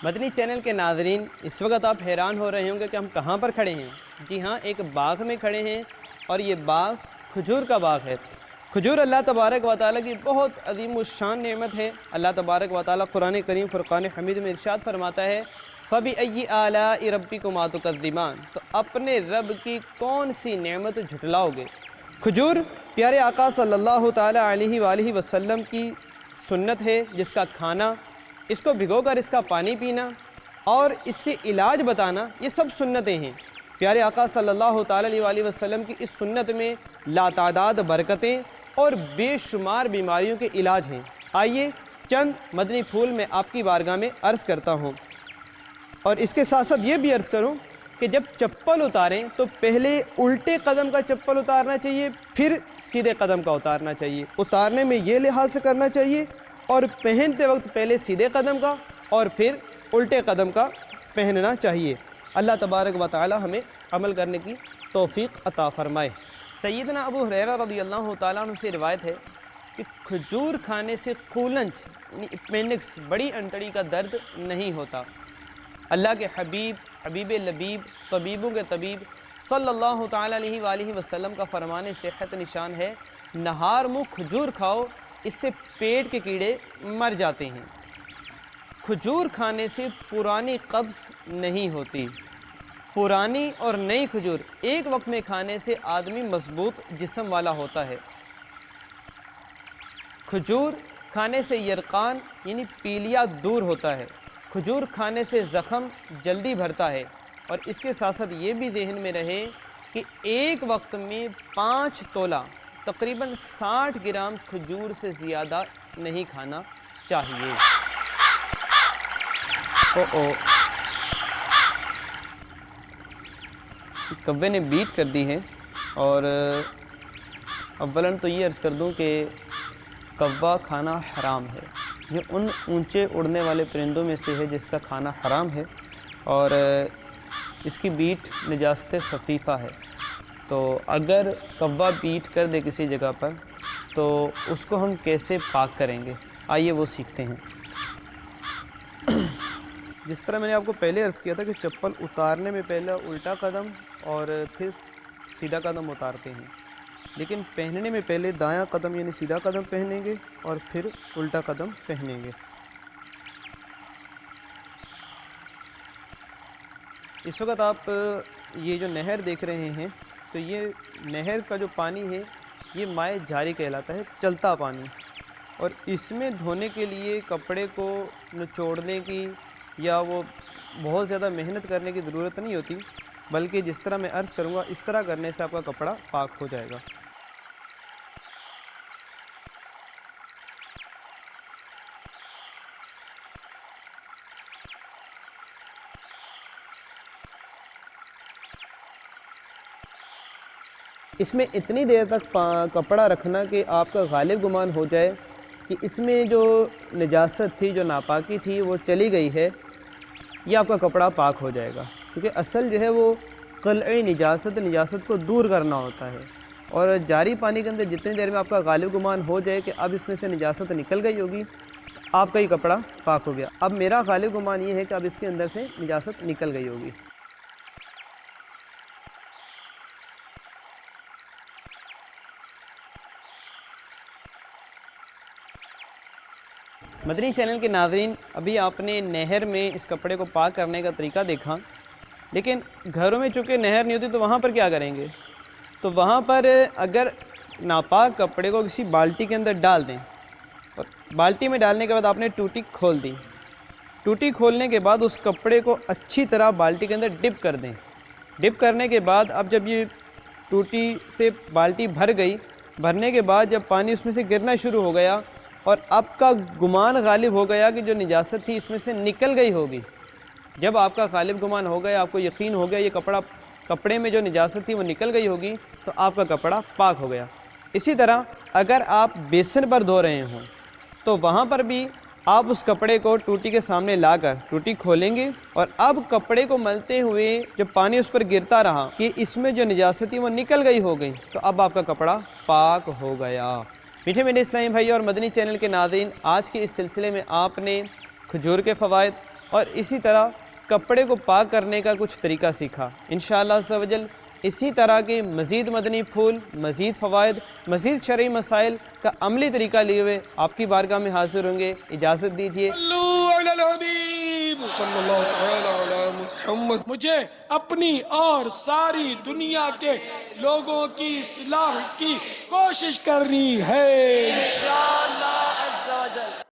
مدنی channel کے ناظرین، اس وقت آپ حیران ہو رہے ہوں گے کہ ہم کہاں پر کھڑے ہیں۔ جی ہاں، ایک باغ میں کھڑے ہیں اور یہ باغ کھجور کا باغ ہے۔ کھجور اللہ تبارک و تعالیٰ کی بہت عظیم الشان نعمت ہے۔ اللہ تبارک و تعالیٰ قرآن کریم فرقان حمید میں ارشاد فرماتا ہے فَبِأَيِّ آلَاءِ رَبِّكُمَا تُكَذِّبَانِ، تو اپنے رب کی کون سی نعمت جھٹلاؤ گے۔ کھجور پیارے آقا صلی اللہ تعالیٰ علیہ وآلہ وسلم کی سنت ہے، جس کا کھانا، اس کو بھگو کر اس کا پانی پینا اور اس سے علاج بتانا، یہ سب سنتیں ہیں۔ پیارے آقا صلی اللہ تعالیٰ علیہ وآلہ وسلم کی اس سنت میں لاتعداد برکتیں اور بے شمار بیماریوں کے علاج ہیں۔ آئیے چند مدنی پھول میں آپ کی بارگاہ میں عرض کرتا ہوں، اور اس کے ساتھ ساتھ یہ بھی عرض کروں کہ جب چپل اتاریں تو پہلے الٹے قدم کا چپل اتارنا چاہیے، پھر سیدھے قدم کا اتارنا چاہیے۔ اتارنے میں یہ لحاظ سے کرنا چاہیے اور پہنتے وقت پہلے سیدھے قدم کا اور پھر الٹے قدم کا پہننا چاہیے۔ اللہ تبارک و تعالی ہمیں عمل کرنے کی توفیق عطا فرمائے۔ سیدنا ابو ہریرہ رضی اللہ تعالیٰ عنہ سے روایت ہے کہ کھجور کھانے سے قولنج یعنی اپینڈکس، بڑی انتڑی کا درد نہیں ہوتا۔ اللہ کے حبیب لبیب، طبیبوں کے طبیب صلی اللہ تعالیٰ علیہ وآلہ وسلم کا فرمان صحت نشان ہے، نہار منہ کھجور کھاؤ، اس سے پیٹ کے کیڑے مر جاتے ہیں۔ کھجور کھانے سے پرانی قبض نہیں ہوتی۔ پرانی اور نئی کھجور ایک وقت میں کھانے سے آدمی مضبوط جسم والا ہوتا ہے۔ کھجور کھانے سے یرقان یعنی پیلیا دور ہوتا ہے۔ کھجور کھانے سے زخم جلدی بھرتا ہے۔ اور اس کے ساتھ ساتھ یہ بھی ذہن میں رہے کہ ایک وقت میں 5 تولہ تقریباً 60 گرام کھجور سے زیادہ نہیں کھانا چاہیے۔ کوے نے بیٹ کر دی ہے، اور اولاً تو یہ عرض کر دوں کہ کوا کھانا حرام ہے۔ یہ ان اونچے اڑنے والے پرندوں میں سے ہے جس کا کھانا حرام ہے، اور اس کی بیٹ نجاست خفیفہ ہے۔ تو اگر کوا بیٹ کر دے کسی جگہ پر تو اس کو ہم کیسے پاک کریں گے، آئیے وہ سیکھتے ہیں۔ جس طرح میں نے آپ کو پہلے عرض کیا تھا کہ چپل اتارنے میں پہلے الٹا قدم اور پھر سیدھا قدم اتارتے ہیں، لیکن پہننے میں پہلے دایاں قدم یعنی سیدھا قدم پہنیں گے اور پھر الٹا قدم پہنیں گے۔ اس وقت آپ یہ جو نہر دیکھ رہے ہیں، تو یہ نہر کا جو پانی ہے یہ مائع جاری کہلاتا ہے، چلتا پانی، اور اس میں دھونے کے لیے کپڑے کو نچوڑنے کی یا وہ بہت زیادہ محنت کرنے کی ضرورت نہیں ہوتی، بلکہ جس طرح میں عرض کروں گا اس طرح کرنے سے آپ کا کپڑا پاک ہو جائے گا۔ اس میں اتنی دیر تک کپڑا رکھنا کہ آپ کا غالب گمان ہو جائے کہ اس میں جو نجاست تھی، جو ناپاکی تھی، وہ چلی گئی ہے، یہ آپ کا کپڑا پاک ہو جائے گا۔ کیونکہ اصل جو ہے وہ قلعِ نجاست کو دور کرنا ہوتا ہے، اور جاری پانی کے اندر جتنی دیر میں آپ کا غالب گمان ہو جائے کہ اب اس میں سے نجاست نکل گئی ہوگی، آپ کا یہ کپڑا پاک ہو گیا۔ اب میرا غالب گمان یہ ہے کہ اب اس کے اندر سے نجاست نکل گئی ہوگی۔ مدنی چینل کے ناظرین، ابھی آپ نے نہر میں اس کپڑے کو پاک کرنے کا طریقہ دیکھا، لیکن گھروں میں چونکہ نہر نہیں ہوتی تو وہاں پر کیا کریں گے؟ تو وہاں پر اگر ناپاک کپڑے کو کسی بالٹی کے اندر ڈال دیں، اور بالٹی میں ڈالنے کے بعد آپ نے ٹوٹی کھول دی، ٹوٹی کھولنے کے بعد اس کپڑے کو اچھی طرح بالٹی کے اندر ڈپ کر دیں۔ ڈپ کرنے کے بعد اب جب یہ ٹوٹی سے بالٹی بھر گئی، بھرنے کے بعد جب پانی اس میں سے گرنا شروع ہو گیا اور آپ کا گمان غالب ہو گیا کہ جو نجاست تھی اس میں سے نکل گئی ہوگی، جب آپ کا غالب گمان ہو گیا، آپ کو یقین ہو گیا یہ کپڑے میں جو نجاست تھی وہ نکل گئی ہوگی، تو آپ کا کپڑا پاک ہو گیا۔ اسی طرح اگر آپ بیسن پر دھو رہے ہوں تو وہاں پر بھی آپ اس کپڑے کو ٹوٹی کے سامنے لا کر ٹوٹی کھولیں گے، اور اب کپڑے کو ملتے ہوئے جب پانی اس پر گرتا رہا کہ اس میں جو نجاست تھی وہ نکل گئی ہو گئی، تو اب آپ کا کپڑا پاک ہو گیا۔ میٹھے میٹھے اسلامی بھائی اور مدنی چینل کے ناظرین، آج کے اس سلسلے میں آپ نے کھجور کے فوائد، اور اسی طرح کپڑے کو پاک کرنے کا کچھ طریقہ سیکھا۔ انشاءاللہ عز و جل اسی طرح کے مزید مدنی پھول، مزید فوائد، مزید شرعی مسائل کا عملی طریقہ لیے ہوئے آپ کی بارگاہ میں حاضر ہوں گے۔ اجازت دیجیے۔ صلو علی الحبیب صلی اللہ تعالی علی محمد۔ مجھے اپنی اور ساری دنیا کے لوگوں کی اصلاح کی کوشش کرنی ہے انشاءاللہ۔